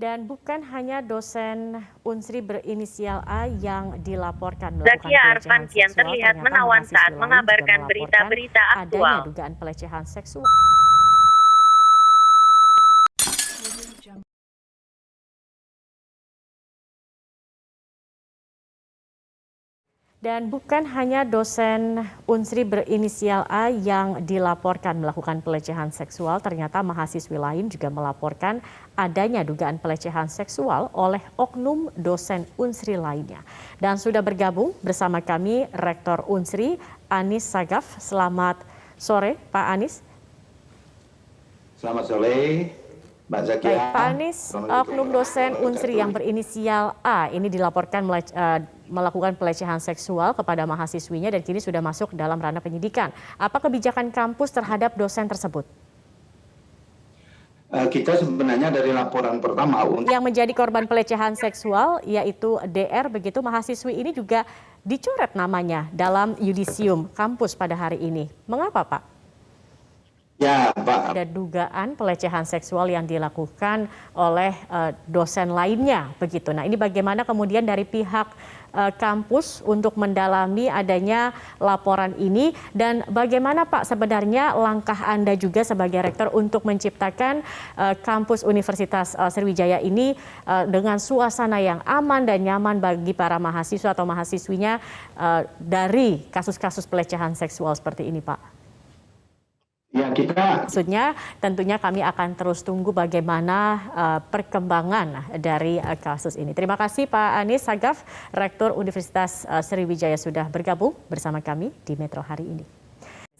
Dan bukan hanya dosen Unsri berinisial A yang dilaporkan melakukan Zakia pelecehan Arfantian seksual, terlihat ternyata menawan mahasiswi saat lain juga mengabarkan melaporkan berita-berita adanya aktual. dugaan pelecehan seksual. Dan bukan hanya dosen Unsri berinisial A yang dilaporkan melakukan pelecehan seksual, ternyata mahasiswi lain juga melaporkan adanya dugaan pelecehan seksual oleh oknum dosen Unsri lainnya. Dan sudah bergabung bersama kami Rektor Unsri, Anis Sagaf. Selamat sore, Pak Anis. Selamat sore, Mbak Zakia. Baik, Pak Anis, oknum dosen Unsri yang berinisial A ini dilaporkan melakukan pelecehan seksual kepada mahasiswinya dan kini sudah masuk dalam ranah penyidikan. Apa kebijakan kampus terhadap dosen tersebut? Kita sebenarnya dari laporan pertama yang menjadi korban pelecehan seksual yaitu DR, begitu mahasiswi ini juga dicoret namanya dalam yudisium kampus pada hari ini. Mengapa, Pak? Ya, Pak. Ada dugaan pelecehan seksual yang dilakukan oleh dosen lainnya, begitu. Nah, ini bagaimana kemudian dari pihak kampus untuk mendalami adanya laporan ini dan bagaimana Pak sebenarnya langkah Anda juga sebagai rektor untuk menciptakan kampus Universitas Sriwijaya ini dengan suasana yang aman dan nyaman bagi para mahasiswa atau mahasiswinya dari kasus-kasus pelecehan seksual seperti ini, Pak? Ya, maksudnya tentunya kami akan terus tunggu bagaimana perkembangan dari kasus ini. Terima kasih Pak Anis Sagaf, Rektor Universitas Sriwijaya sudah bergabung bersama kami di Metro hari ini.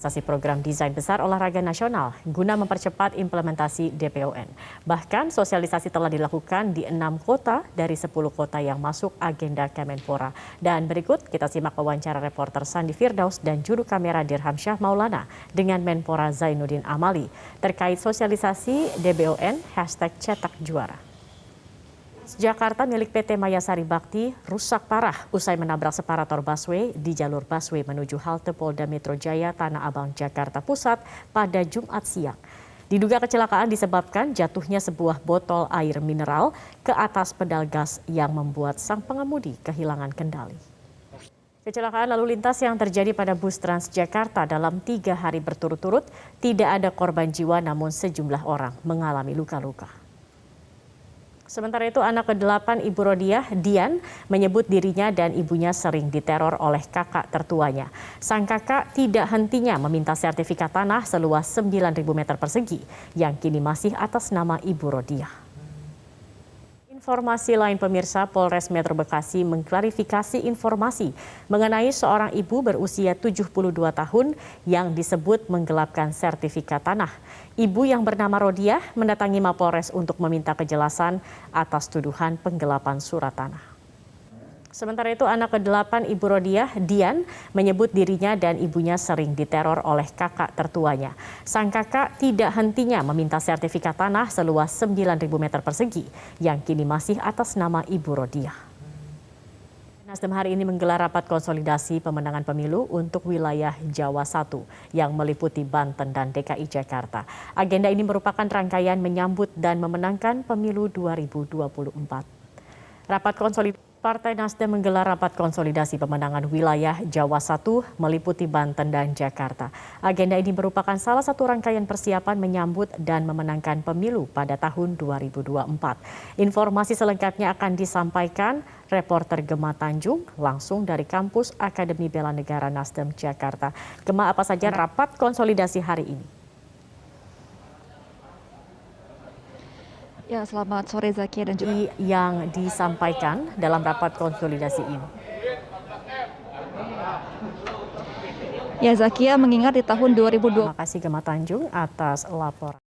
Realisasi program Desain Besar Olahraga Nasional guna mempercepat implementasi DPON. Bahkan sosialisasi telah dilakukan di 6 kota dari 10 kota yang masuk agenda Kemenpora. Dan berikut kita simak wawancara reporter Sandi Firdaus dan juru kamera Dirham Syah Maulana dengan Menpora Zainuddin Amali terkait sosialisasi DBON #cetakjuara. Jakarta milik PT Mayasari Bakti rusak parah usai menabrak separator busway di jalur busway menuju halte Polda Metro Jaya Tanah Abang, Jakarta Pusat pada Jumat siang. Diduga kecelakaan disebabkan jatuhnya sebuah botol air mineral ke atas pedal gas yang membuat sang pengemudi kehilangan kendali. Kecelakaan lalu lintas yang terjadi pada bus Transjakarta dalam 3 hari berturut-turut tidak ada korban jiwa namun sejumlah orang mengalami luka-luka. Sementara itu anak ke-8 Ibu Rodiah, Dian, menyebut dirinya dan ibunya sering diteror oleh kakak tertuanya. Sang kakak tidak hentinya meminta sertifikat tanah seluas 9.000 meter persegi yang kini masih atas nama Ibu Rodiah. Informasi lain pemirsa, Polres Metro Bekasi mengklarifikasi informasi mengenai seorang ibu berusia 72 tahun yang disebut menggelapkan sertifikat tanah. Ibu yang bernama Rodiah mendatangi Mapolres untuk meminta kejelasan atas tuduhan penggelapan surat tanah. Sementara itu anak ke-8 Ibu Rodiah, Dian, menyebut dirinya dan ibunya sering diteror oleh kakak tertuanya. Sang kakak tidak hentinya meminta sertifikat tanah seluas 9.000 meter persegi yang kini masih atas nama Ibu Rodiah. Nasdem hari ini menggelar rapat konsolidasi pemenangan pemilu untuk wilayah Jawa 1 yang meliputi Banten dan DKI Jakarta. Agenda ini merupakan rangkaian menyambut dan memenangkan pemilu 2024. Partai Nasdem menggelar rapat konsolidasi pemenangan wilayah Jawa 1 meliputi Banten dan Jakarta. Agenda ini merupakan salah satu rangkaian persiapan menyambut dan memenangkan pemilu pada tahun 2024. Informasi selengkapnya akan disampaikan reporter Gema Tanjung langsung dari kampus Akademi Bela Negara Nasdem Jakarta. Gema, apa saja rapat konsolidasi hari ini? Ya, selamat sore Zakia dan juga yang disampaikan dalam rapat konsolidasi ini. Ya, Zakia mengingat di tahun 2020. Terima kasih Gema Tanjung atas laporan.